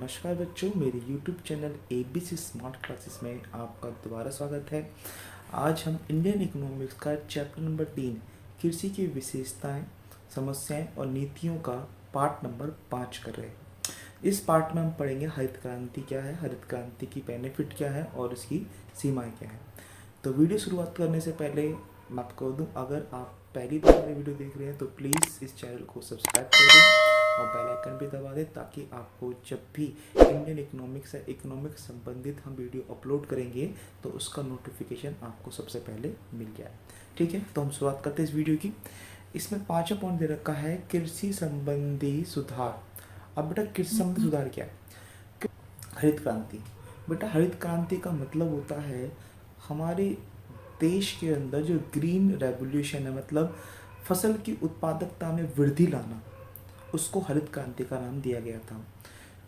नमस्कार बच्चों, मेरे YouTube channel ABC smart classes में आपका दोबारा स्वागत है। आज हम इंडियन इकोनॉमिक्स का चैप्टर नंबर 3 कृषि की विशेषताएं, समस्याएं और नीतियों का पार्ट नंबर 5 कर रहे हैं। इस पार्ट में हम पढ़ेंगे हरित क्रांति क्या है, हरित क्रांति की बेनिफिट क्या है और इसकी सीमाएं क्या है। तो वीडियो शुरुआत करने से पहले मैं आपको दूँ, अगर आप पहली बार मेरी वीडियो देख रहे हैं तो प्लीज़ इस चैनल को सब्सक्राइब कर दें और बेल आइकन भी दबा दें, ताकि आपको जब भी इंडियन इकोनॉमिक्स या इकोनॉमिक्स संबंधित हम वीडियो अपलोड करेंगे तो उसका नोटिफिकेशन आपको सबसे पहले मिल जाए। ठीक है, तो हम शुरुआत करते हैं इस वीडियो की। इसमें 5वां पॉइंट दे रखा है कृषि संबंधी सुधार। अब बेटा कृषि संबंधी सुधार क्या है? हरित क्रांति। बेटा हरित क्रांति का मतलब होता है हमारे देश के अंदर जो ग्रीन रेवोल्यूशन है, मतलब फसल की उत्पादकता में वृद्धि लाना, उसको हरित क्रांति का नाम दिया गया था।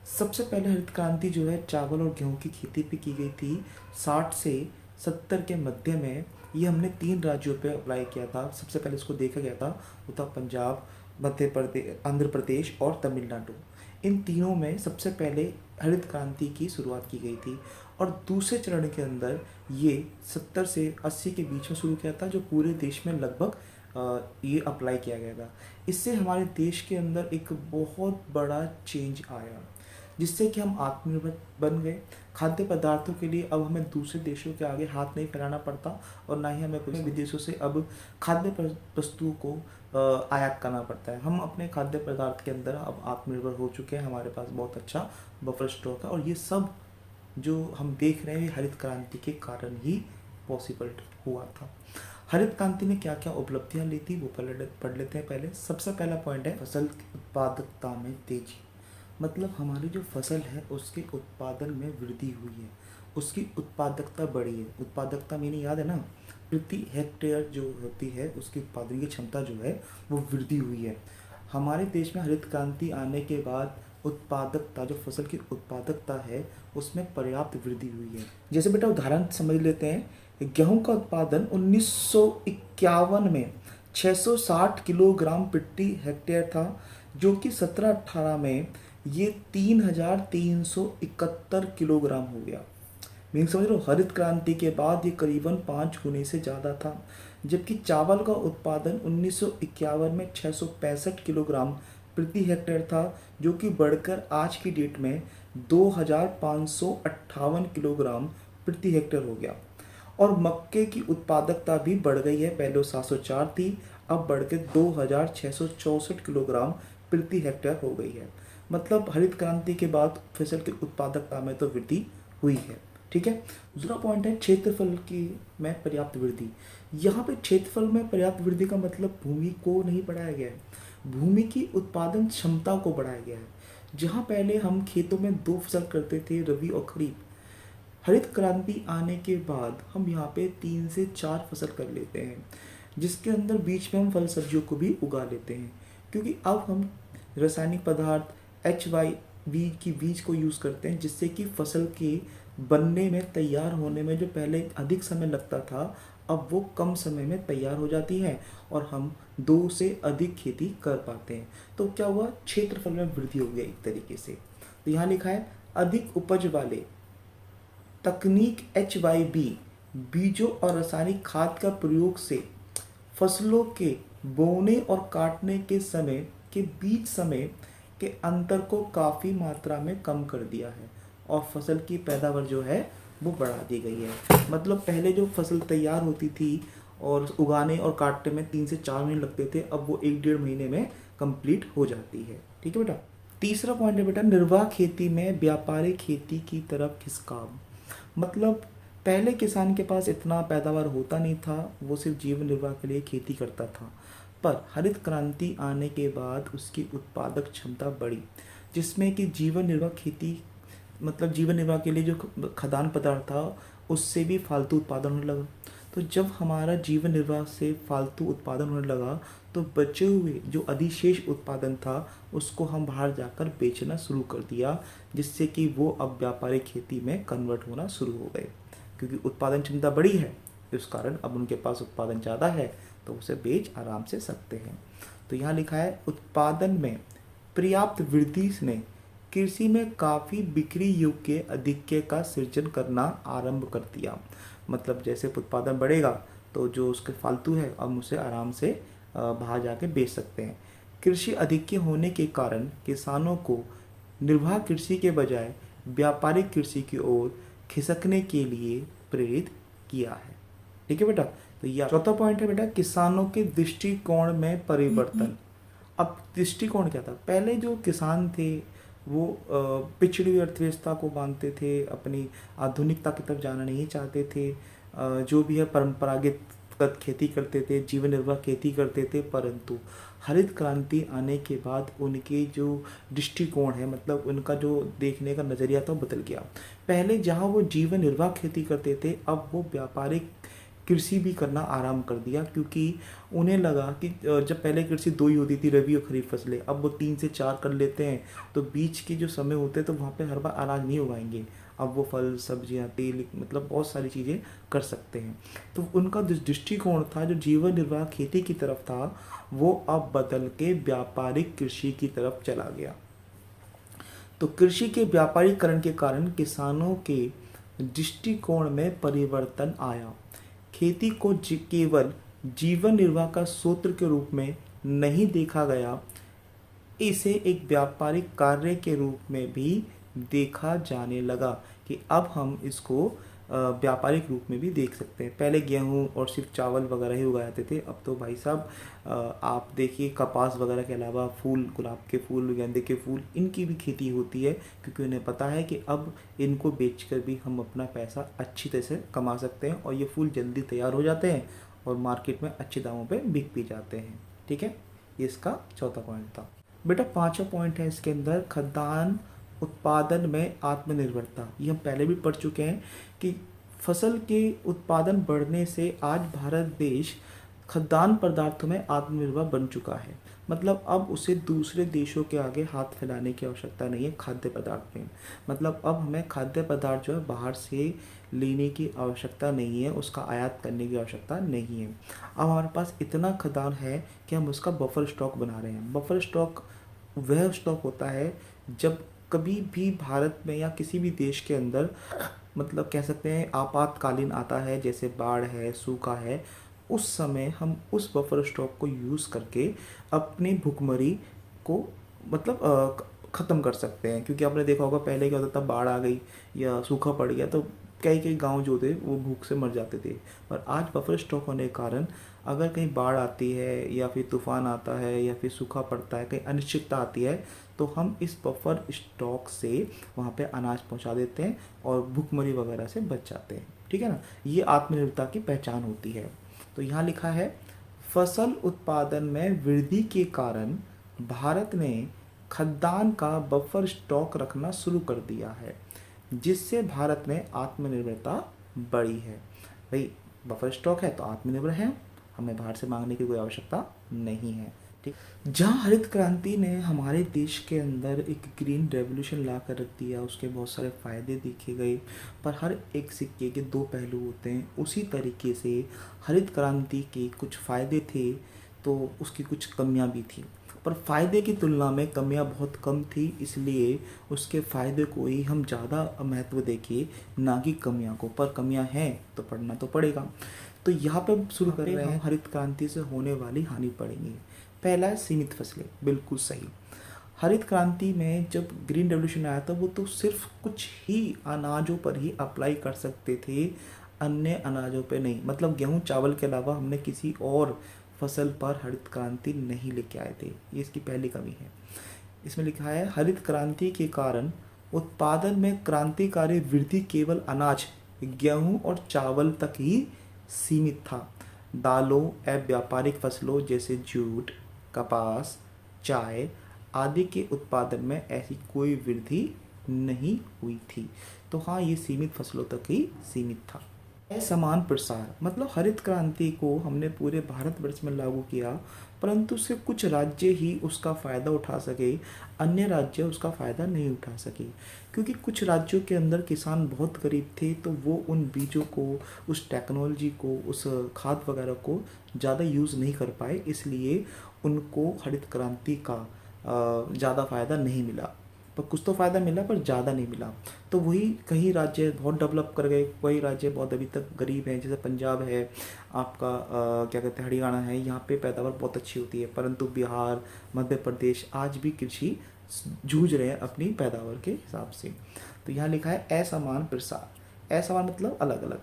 सबसे पहले हरित क्रांति जो है चावल और गेहूं की खेती पे की गई थी 60 से 70 के मध्य में। ये हमने 3 राज्यों पे अप्लाई किया था। सबसे पहले इसको देखा गया था, वो था पंजाब, मध्य प्रदेश, आंध्र प्रदेश और तमिलनाडु। इन तीनों में सबसे पहले हरित क्रांति की शुरुआत की गई थी और दूसरे चरण के अंदर ये 70 से 80 के बीच में शुरू किया था, जो पूरे देश में लगभग ये अप्लाई किया गया था। इससे हमारे देश के अंदर एक बहुत बड़ा चेंज आया, जिससे कि हम आत्मनिर्भर बन गए। खाद्य पदार्थों के लिए अब हमें दूसरे देशों के आगे हाथ नहीं फैलाना पड़ता और ना ही हमें कुछ विदेशों से अब खाद्य वस्तुओं को आयात करना पड़ता है। हम अपने खाद्य पदार्थ के अंदर अब आत्मनिर्भर हो चुके हैं। हमारे पास बहुत अच्छा बफर स्टॉक है और ये सब जो हम देख रहे हैं हरित क्रांति के कारण ही पॉसिबल हुआ था। हरित क्रांति ने क्या क्या उपलब्धियां ली थी वो पढ़ लेते हैं। पहले सबसे पहला पॉइंट है फसल की उत्पादकता में तेजी। मतलब हमारी जो फसल है उसके उत्पादन में वृद्धि हुई है, उसकी उत्पादकता बढ़ी है। उत्पादकता मीनिंग याद है ना, प्रति हेक्टेयर जो होती है उसकी उत्पादन की क्षमता जो है वो वृद्धि हुई है। हमारे देश में हरित क्रांति आने के बाद उत्पादकता, जो फसल की उत्पादकता है उसमें पर्याप्त वृद्धि हुई है। जैसे बेटा उदाहरण समझ लेते हैं, गेहूं का उत्पादन 1951 में 660 किलोग्राम प्रति हेक्टेयर था, जो कि 17-18 में ये 3371 किलोग्राम हो गया। मीन समझ लो, हरित क्रांति के बाद ये करीबन 5 गुने से ज़्यादा था। जबकि चावल का उत्पादन 1951 में 665 किलोग्राम प्रति हेक्टेयर था, जो कि बढ़कर आज की डेट में 2558 किलोग्राम प्रति हेक्टेयर हो गया। और मक्के की उत्पादकता भी बढ़ गई है, पहले 704 थी, अब बढ़ के 2664 किलोग्राम प्रति हेक्टेयर हो गई है। मतलब हरित क्रांति के बाद फसल की उत्पादकता में तो वृद्धि हुई है। ठीक है, दूसरा पॉइंट है क्षेत्रफल की में पर्याप्त वृद्धि। यहाँ पे क्षेत्रफल में पर्याप्त वृद्धि का मतलब भूमि को नहीं बढ़ाया गया है, भूमि की उत्पादन क्षमता को बढ़ाया गया है। जहाँ पहले हम खेतों में 2 फसल करते थे, रबी और खरीफ, हरित क्रांति आने के बाद हम यहाँ पे 3 से 4 फसल कर लेते हैं, जिसके अंदर बीच में हम फल सब्जियों को भी उगा लेते हैं। क्योंकि अब हम रासायनिक पदार्थ HYV की बीज को यूज़ करते हैं, जिससे कि फसल के बनने में, तैयार होने में जो पहले अधिक समय लगता था, अब वो कम समय में तैयार हो जाती है और हम 2 से अधिक खेती कर पाते हैं। तो क्या हुआ, क्षेत्रफल में वृद्धि हो गई एक तरीके से। तो यहाँ लिखा है अधिक उपज वाले तकनीक HYV बीजों और रासायनिक खाद का प्रयोग से फसलों के बोने और काटने के समय के बीच समय के अंतर को काफ़ी मात्रा में कम कर दिया है और फसल की पैदावार जो है वो बढ़ा दी गई है। मतलब पहले जो फसल तैयार होती थी और उगाने और काटने में 3 से 4 महीने लगते थे, अब वो 1-1.5 महीने में कंप्लीट हो जाती है। ठीक है बेटा। तीसरा पॉइंट है बेटा निर्वाह खेती में व्यापारिक खेती की तरफ खिसकाव। मतलब पहले किसान के पास इतना पैदावार होता नहीं था, वो सिर्फ जीवन निर्वाह के लिए खेती करता था। पर हरित क्रांति आने के बाद उसकी उत्पादक क्षमता बढ़ी, जिसमें कि जीवन निर्वाह खेती, मतलब जीवन निर्वाह के लिए जो खाद्यान्न पदार्थ था उससे भी फालतू उत्पादन होने लगा। तो जब हमारा जीवन निर्वाह से फालतू उत्पादन होने लगा तो बचे हुए जो अधिशेष उत्पादन था उसको हम बाहर जाकर बेचना शुरू कर दिया, जिससे कि वो अब व्यापारिक खेती में कन्वर्ट होना शुरू हो गए। क्योंकि उत्पादन क्षमता बढ़ी है, इस कारण अब उनके पास उत्पादन ज़्यादा है तो उसे बेच आराम से सकते हैं। तो यहाँ लिखा है उत्पादन में पर्याप्त वृद्धि ने कृषि में काफ़ी बिक्री योग्य अधिक्य का सृजन करना आरंभ कर दिया। मतलब जैसे उत्पादन बढ़ेगा तो जो उसके फालतू है हम उसे आराम से बाहर जाके बेच सकते हैं। कृषि अधिक्य होने के कारण किसानों को निर्वाह कृषि के बजाय व्यापारिक कृषि की ओर खिसकने के लिए प्रेरित किया है। ठीक है बेटा। तो यह चौथा पॉइंट है बेटा, किसानों के दृष्टिकोण में परिवर्तन। अब दृष्टिकोण क्या था? पहले जो किसान थे वो पिछड़ी हुई अर्थव्यवस्था को मानते थे, अपनी आधुनिकता की तरफ जाना नहीं चाहते थे। जो भी है परंपरागत खेती करते थे, जीवन निर्वाह खेती करते थे। परंतु हरित क्रांति आने के बाद उनके जो दृष्टिकोण है, मतलब उनका जो देखने का नज़रिया था वो बदल गया। पहले जहाँ वो जीवन निर्वाह खेती करते थे, अब वो व्यापारिक कृषि भी करना आराम कर दिया, क्योंकि उन्हें लगा कि जब पहले कृषि दो ही होती थी, रबी और खरीफ फसलें, अब वो 3 से 4 कर लेते हैं। तो बीच के जो समय होते हैं तो वहाँ पे हर बार अनाज नहीं उगाएंगे, अब वो फल सब्जियाँ तेल मतलब बहुत सारी चीज़ें कर सकते हैं। तो उनका जो दृष्टिकोण था, जो जीवन निर्वाह खेती की तरफ था, वो अब बदल के व्यापारिक कृषि की तरफ चला गया। तो कृषि के व्यापारीकरण के कारण किसानों के दृष्टिकोण में परिवर्तन आया। खेती को केवल जीवन निर्वाह का सूत्र के रूप में नहीं देखा गया, इसे एक व्यापारिक कार्य के रूप में भी देखा जाने लगा कि अब हम इसको व्यापारिक रूप में भी देख सकते हैं। पहले गेहूं और सिर्फ चावल वगैरह ही उगाए जाते थे, अब तो भाई साहब आप देखिए कपास वगैरह के अलावा फूल, गुलाब के फूल, गेंदे के फूल, इनकी भी खेती होती है, क्योंकि उन्हें पता है कि अब इनको बेचकर भी हम अपना पैसा अच्छी तरह से कमा सकते हैं और ये फूल जल्दी तैयार हो जाते हैं और मार्केट में अच्छे दामों पर बिक भी जाते हैं। ठीक है, ये इसका चौथा पॉइंट था। बेटा पांचवा पॉइंट है इसके अंदर, खाद्यान्न उत्पादन में आत्मनिर्भरता। ये हम पहले भी पढ़ चुके हैं कि फसल के उत्पादन बढ़ने से आज भारत देश खाद्यान्न पदार्थों में आत्मनिर्भर बन चुका है। मतलब अब उसे दूसरे देशों के आगे हाथ फैलाने की आवश्यकता नहीं है खाद्य पदार्थ में। मतलब अब हमें खाद्य पदार्थ जो है बाहर से लेने की आवश्यकता नहीं है, उसका आयात करने की आवश्यकता नहीं है। अब हमारे पास इतना खाद्यान्न है कि हम उसका बफर स्टॉक बना रहे हैं। बफर स्टॉक वह स्टॉक होता है जब कभी भी भारत में या किसी भी देश के अंदर मतलब कह सकते हैं आपातकालीन आता है, जैसे बाढ़ है, सूखा है, उस समय हम उस बफर स्टॉक को यूज़ करके अपनी भुखमरी को मतलब ख़त्म कर सकते हैं। क्योंकि आपने देखा होगा पहले क्या होता था, बाढ़ आ गई या सूखा पड़ गया तो कई कई गांव जो थे वो भूख से मर जाते थे। पर आज बफर स्टॉक होने के कारण अगर कहीं बाढ़ आती है या फिर तूफान आता है या फिर सूखा पड़ता है, कहीं अनिश्चितता आती है, तो हम इस बफर स्टॉक से वहाँ पे अनाज पहुँचा देते हैं और भुखमरी वगैरह से बच जाते हैं। ठीक है ना, ये आत्मनिर्भरता की पहचान होती है। तो यहाँ लिखा है, फसल उत्पादन में वृद्धि के कारण भारत ने खाद्यान्न का बफर स्टॉक रखना शुरू कर दिया है, जिससे भारत में आत्मनिर्भरता बढ़ी है। भाई बफर स्टॉक है तो आत्मनिर्भर है, हमें बाहर से मांगने की कोई आवश्यकता नहीं है। ठीक, जहाँ हरित क्रांति ने हमारे देश के अंदर एक ग्रीन रेवोल्यूशन ला कर रख दिया, उसके बहुत सारे फ़ायदे देखे गए, पर हर एक सिक्के के दो पहलू होते हैं। उसी तरीके से हरित क्रांति के कुछ फ़ायदे थे तो उसकी कुछ कमियां भी थी, पर फ़ायदे की तुलना में कमियां बहुत कम थी, इसलिए उसके फ़ायदे को ही हम ज़्यादा महत्व देंगे, ना कि कमियां को। पर कमियां हैं तो पढ़ना तो पड़ेगा। तो यहाँ पे शुरू कर रहे हैं, हरित क्रांति से होने वाली हानि पड़ेंगी। पहला है सीमित फसलें, बिल्कुल सही। हरित क्रांति में जब ग्रीन रेवोल्यूशन आया था वो तो सिर्फ कुछ ही अनाजों पर ही अप्लाई कर सकते थे, अन्य अनाजों पे नहीं। मतलब गेहूं चावल के अलावा हमने किसी और फसल पर हरित क्रांति नहीं लेके आए थे, ये इसकी पहली कमी है। इसमें लिखा है, हरित क्रांति के कारण उत्पादन में क्रांतिकारी वृद्धि केवल अनाज गेहूं और चावल तक ही सीमित था। दालों एवं व्यापारिक फसलों जैसे जूट, कपास, चाय आदि के उत्पादन में ऐसी कोई वृद्धि नहीं हुई थी। तो हाँ, ये सीमित फसलों तक ही सीमित था। समान प्रसार, मतलब हरित क्रांति को हमने पूरे भारतवर्ष में लागू किया, परंतु सिर्फ कुछ राज्य ही उसका फ़ायदा उठा सके, अन्य राज्य उसका फ़ायदा नहीं उठा सके। क्योंकि कुछ राज्यों के अंदर किसान बहुत गरीब थे, तो वो उन बीजों को, उस टेक्नोलॉजी को, उस खाद वगैरह को ज़्यादा यूज़ नहीं कर पाए, इसलिए उनको हरित क्रांति का ज़्यादा फ़ायदा नहीं मिला। पर कुछ तो फ़ायदा मिला पर ज़्यादा नहीं मिला। तो वही कई राज्य बहुत डेवलप कर गए, कई राज्य बहुत अभी तक गरीब हैं, जैसे पंजाब है आपका, क्या कहते हैं, हरियाणा है, यहाँ पे पैदावार बहुत अच्छी होती है, परंतु बिहार, मध्य प्रदेश आज भी कृषि जूझ रहे हैं अपनी पैदावार के हिसाब से। तो यहाँ लिखा है असमान प्रसार। असमान मतलब अलग अलग।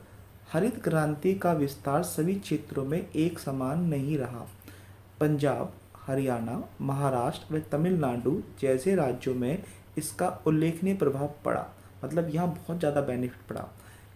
हरित क्रांति का विस्तार सभी क्षेत्रों में एक समान नहीं रहा। पंजाब, हरियाणा, महाराष्ट्र व तमिलनाडु जैसे राज्यों में इसका उल्लेखनीय प्रभाव पड़ा, मतलब यहाँ बहुत ज़्यादा बेनिफिट पड़ा।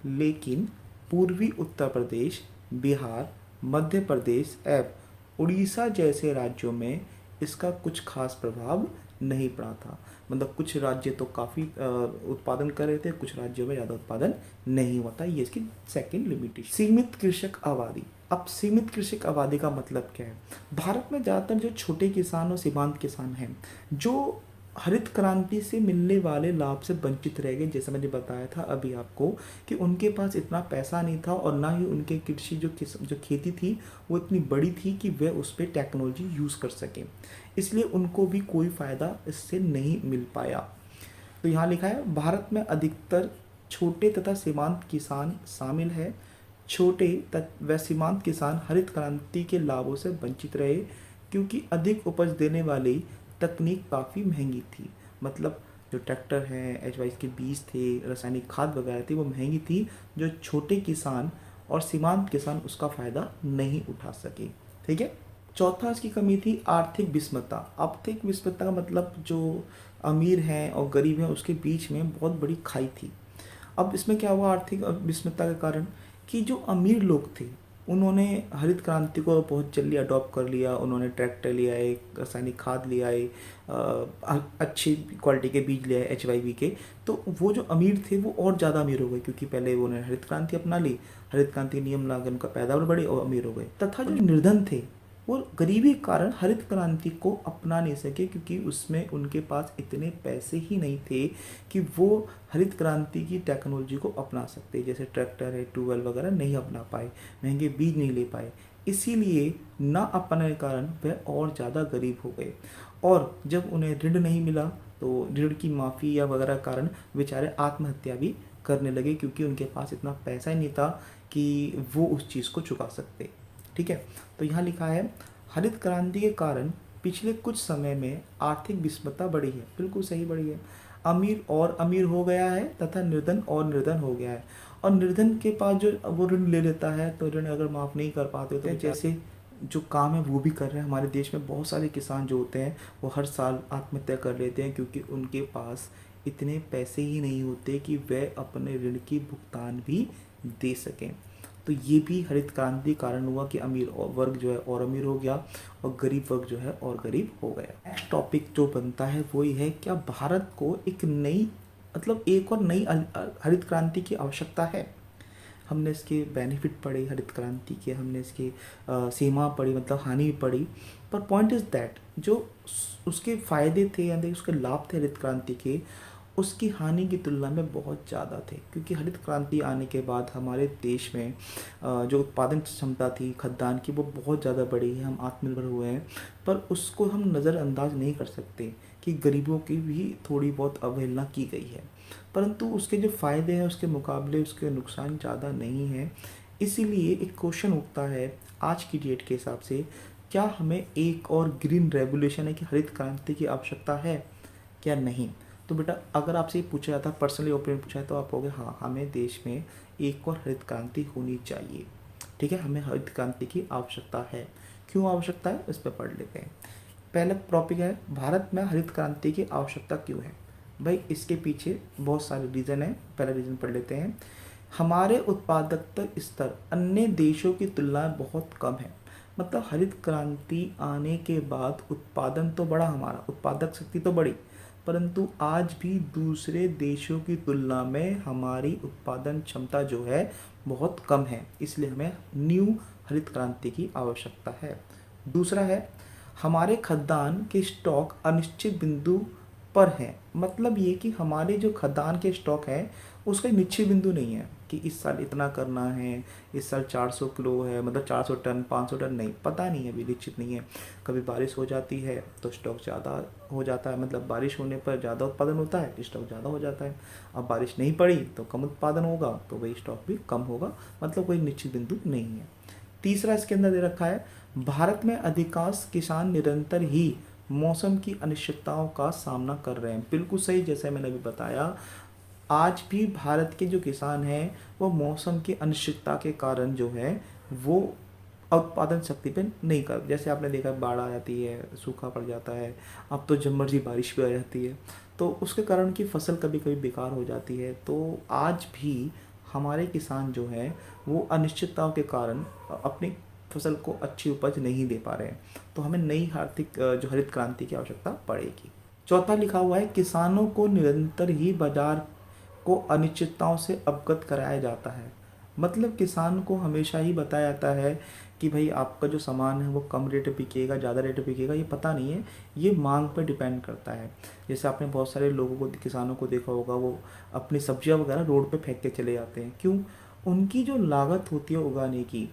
लेकिन पूर्वी उत्तर प्रदेश, बिहार, मध्य प्रदेश एवं उड़ीसा जैसे राज्यों में इसका कुछ खास प्रभाव नहीं पड़ा था। मतलब कुछ राज्य तो काफ़ी उत्पादन कर रहे थे, कुछ राज्यों में ज़्यादा उत्पादन नहीं होता। ये इसकी सेकंड लिमिटेशन। सीमित कृषक आबादी। अब सीमित कृषक आबादी का मतलब क्या है? भारत में ज़्यादातर जो छोटे किसान और सीमांत किसान हैं, जो हरित क्रांति से मिलने वाले लाभ से वंचित रह गए, जैसा मैंने बताया था अभी आपको कि उनके पास इतना पैसा नहीं था और ना ही उनके कृषि जो खेती थी वो इतनी बड़ी थी कि वे उस पर टेक्नोलॉजी यूज़ कर सकें, इसलिए उनको भी कोई फ़ायदा इससे नहीं मिल पाया। तो यहाँ लिखा है भारत में अधिकतर छोटे तथा सीमांत किसान शामिल है। छोटे व सीमांत किसान हरित क्रांति के लाभों से वंचित रहे क्योंकि अधिक उपज देने वाली तकनीक काफ़ी महंगी थी। मतलब जो ट्रैक्टर हैं, एच-वाइस के बीज थे, रासायनिक खाद वगैरह थी, वो महंगी थी, जो छोटे किसान और सीमांत किसान उसका फ़ायदा नहीं उठा सके। ठीक है। चौथा इसकी कमी थी आर्थिक विषमता। आर्थिक विषमता का मतलब जो अमीर हैं और गरीब हैं उसके बीच में बहुत बड़ी खाई थी। अब इसमें क्या हुआ आर्थिक विषमता के कारण कि जो अमीर लोग थे उन्होंने हरित क्रांति को बहुत जल्दी अडॉप्ट कर लिया। उन्होंने ट्रैक्टर ले आए, रासायनिक खाद ले आए, अच्छी क्वालिटी के बीज ले आए एच-वाई-वी के। तो वो जो अमीर थे वो और ज़्यादा अमीर हो गए क्योंकि पहले उन्होंने हरित क्रांति अपना ली, हरित क्रांति नियम लागू, उनका पैदावार बढ़ी और अमीर हो गए। तथा जो निर्धन थे वो गरीबी के कारण हरित क्रांति को अपना नहीं सके क्योंकि उसमें उनके पास इतने पैसे ही नहीं थे कि वो हरित क्रांति की टेक्नोलॉजी को अपना सकते, जैसे ट्रैक्टर है, ट्यूबवेल वगैरह नहीं अपना पाए, महंगे बीज नहीं ले पाए, इसीलिए ना अपनाने के कारण वह और ज़्यादा गरीब हो गए। और जब उन्हें ऋण नहीं मिला तो ऋण की माफ़ी या वगैरह कारण बेचारे आत्महत्या भी करने लगे क्योंकि उनके पास इतना पैसा ही नहीं था कि वो उस चीज़ को चुका सकते। ठीक है। तो यहाँ लिखा है हरित क्रांति के कारण पिछले कुछ समय में आर्थिक विषमता बढ़ी है। बिल्कुल सही बढ़ी है। अमीर और अमीर हो गया है तथा निर्धन और निर्धन हो गया है। और निर्धन के पास जो वो ऋण ले लेता है तो ऋण अगर माफ़ नहीं कर पाते तो जैसे जो काम है वो भी कर रहे हैं। हमारे देश में बहुत सारे किसान जो होते हैं वो हर साल आत्महत्या कर लेते हैं क्योंकि उनके पास इतने पैसे ही नहीं होते कि वह अपने ऋण की भुगतान भी दे सकें। तो ये भी हरित क्रांति कारण हुआ कि अमीर वर्ग जो है और अमीर हो गया और गरीब वर्ग जो है और गरीब हो गया। नेक्स्ट टॉपिक जो बनता है वो ये है क्या भारत को एक नई मतलब एक और नई हरित क्रांति की आवश्यकता है। हमने इसके बेनिफिट पढ़े हरित क्रांति के, हमने इसकी सीमा पढ़ी मतलब हानि भी पढ़ी, पर पॉइंट इज़ दैट जो उसके फ़ायदे थे यानी उसके लाभ थे हरित क्रांति के, उसकी हानि की तुलना में बहुत ज़्यादा थे क्योंकि हरित क्रांति आने के बाद हमारे देश में जो उत्पादन क्षमता थी खाद्यान्न की वो बहुत ज़्यादा बढ़ी है, हम आत्मनिर्भर हुए हैं। पर उसको हम नज़रअंदाज नहीं कर सकते कि गरीबों की भी थोड़ी बहुत अवहेलना की गई है, परंतु उसके जो फ़ायदे हैं उसके मुकाबले उसके नुकसान ज़्यादा नहीं हैं। इसीलिए एक क्वेश्चन उठता है आज की डेट के हिसाब से, क्या हमें एक और ग्रीन रेवोल्यूशन है कि हरित क्रांति की आवश्यकता है क्या नहीं। तो बेटा अगर आपसे ये पूछा जाता पर्सनली ओपिनियन पूछा है तो आप कहोगे हाँ हमें देश में एक और हरित क्रांति होनी चाहिए। ठीक है, हमें हरित क्रांति की आवश्यकता है। क्यों आवश्यकता है इस पर पढ़ लेते हैं। पहला टॉपिक है भारत में हरित क्रांति की आवश्यकता क्यों है। भाई इसके पीछे बहुत सारे रीज़न हैं। पहला रीज़न पढ़ लेते हैं। हमारे उत्पादकता स्तर अन्य देशों की तुलना में बहुत कम है। मतलब हरित क्रांति आने के बाद उत्पादन तो बढ़ा, हमारा उत्पादक शक्ति तो बढ़ी, परंतु आज भी दूसरे देशों की तुलना में हमारी उत्पादन क्षमता जो है बहुत कम है, इसलिए हमें न्यू हरित क्रांति की आवश्यकता है। दूसरा है हमारे खाद्यान्न के स्टॉक अनिश्चित बिंदु पर हैं। मतलब ये कि हमारे जो खाद्यान्न के स्टॉक हैं उसका एक निश्चित बिंदु नहीं है कि इस साल इतना करना है, इस साल 400 किलो है, मतलब 400 टन 500 टन, नहीं, पता नहीं है, अभी निश्चित नहीं है। कभी बारिश हो जाती है तो स्टॉक ज़्यादा हो जाता है, मतलब बारिश होने पर ज़्यादा उत्पादन होता है, स्टॉक ज़्यादा हो जाता है। अब बारिश नहीं पड़ी तो कम उत्पादन होगा, तो वही स्टॉक भी कम होगा, मतलब कोई निश्चित बिंदु नहीं है। तीसरा इसके अंदर दे रखा है, भारत में अधिकांश किसान निरंतर ही मौसम की अनिश्चितताओं का सामना कर रहे हैं। बिल्कुल सही, जैसे मैंने अभी बताया, आज भी भारत के जो किसान हैं वो मौसम की अनिश्चितता के कारण जो है वो उत्पादन शक्ति पे नहीं कर, जैसे आपने देखा बाढ़ आ जाती है, सूखा पड़ जाता है, अब तो जब मर्जी बारिश भी आ जाती है, तो उसके कारण की फसल कभी कभी बेकार हो जाती है। तो आज भी हमारे किसान जो हैं वो अनिश्चितताओं के कारण अपनी फसल को अच्छी उपज नहीं दे पा रहे हैं, तो हमें नई आर्थिक जो हरित क्रांति की आवश्यकता पड़ेगी। चौथा लिखा हुआ है, किसानों को निरंतर ही बाजार को अनिश्चितताओं से अवगत कराया जाता है। मतलब किसान को हमेशा ही बताया जाता है कि भाई आपका जो सामान है वो कम रेट पे बिकेगा, ज़्यादा रेट पे बिकेगा, ये पता नहीं है, ये मांग पर डिपेंड करता है। जैसे आपने बहुत सारे लोगों को, किसानों को देखा होगा, वो अपनी सब्जियां वगैरह रोड पे फेंक के चले जाते हैं। क्यों? उनकी जो लागत होती है उगाने की,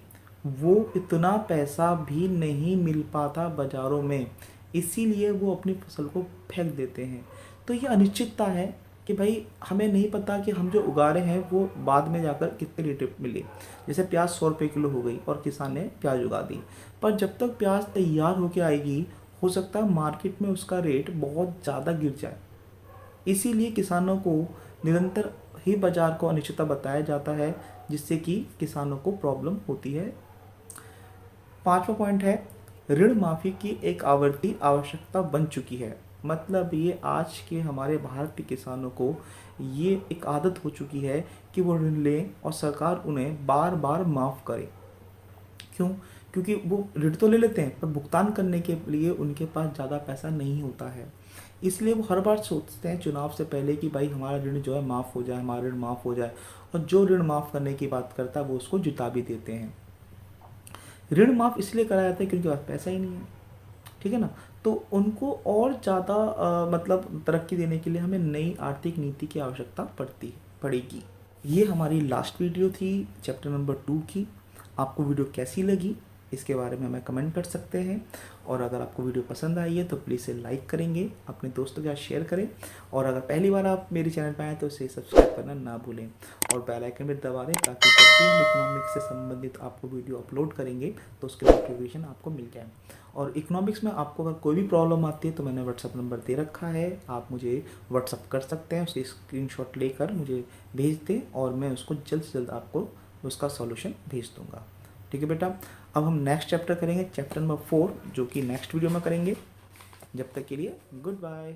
वो इतना पैसा भी नहीं मिल पाता बाज़ारों में, इसीलिए वो अपनी फसल को फेंक देते हैं। तो ये अनिश्चितता है कि भाई हमें नहीं पता कि हम जो उगा रहे हैं वो बाद में जाकर कितने रेट मिले। जैसे प्याज 100 रुपये किलो हो गई और किसान ने प्याज उगा दी, पर जब तक प्याज तैयार होकर आएगी हो सकता है मार्केट में उसका रेट बहुत ज़्यादा गिर जाए। इसीलिए किसानों को निरंतर ही बाजार को अनिश्चितता बताया जाता है, जिससे कि किसानों को प्रॉब्लम होती है। पांचवा पॉइंट है, ऋण माफी की एक आवर्ती आवश्यकता बन चुकी है। मतलब ये आज के हमारे भारत के किसानों को ये एक आदत हो चुकी है कि वो ऋण लें और सरकार उन्हें बार बार माफ़ करे। क्यों? क्योंकि वो ऋण तो ले लेते हैं पर भुगतान करने के लिए उनके पास ज़्यादा पैसा नहीं होता है। इसलिए वो हर बार सोचते हैं चुनाव से पहले कि भाई हमारा ऋण जो है माफ़ हो जाए, हमारा ऋण माफ़ हो जाए, और जो ऋण माफ़ करने की बात करता है वो उसको जिता भी देते हैं। ऋण माफ़ इसलिए कराया जाता है क्योंकि उनके पास पैसा ही नहीं है, ठीक है ना। तो उनको और ज़्यादा मतलब तरक्की देने के लिए हमें नई आर्थिक नीति की आवश्यकता पड़ेगी। ये हमारी लास्ट वीडियो थी चैप्टर नंबर 2 की। आपको वीडियो कैसी लगी इसके बारे में हमें कमेंट कर सकते हैं, और अगर आपको वीडियो पसंद आई है तो प्लीज़ इसे लाइक करेंगे, अपने दोस्तों के साथ शेयर करें, और अगर पहली बार आप मेरे चैनल पर आए तो इसे सब्सक्राइब करना ना भूलें, और बेल आइकन भी दबा दें ताकि जब भी हम इकोनॉमिक्स से संबंधित आपको वीडियो अपलोड करेंगे तो उसके नोटिफिकेशन आपको मिल जाए। और इकोनॉमिक्स में आपको अगर कोई भी प्रॉब्लम आती है तो मैंने व्हाट्सअप नंबर दे रखा है, आप मुझे व्हाट्सअप कर सकते हैं, उसकी स्क्रीनशॉट लेकर मुझे भेज दें और मैं उसको जल्द से जल्द आपको उसका सॉल्यूशन भेज दूंगा। ठीक है बेटा, अब हम नेक्स्ट चैप्टर करेंगे, चैप्टर नंबर 4, जो कि नेक्स्ट वीडियो में करेंगे। जब तक के लिए गुड बाय।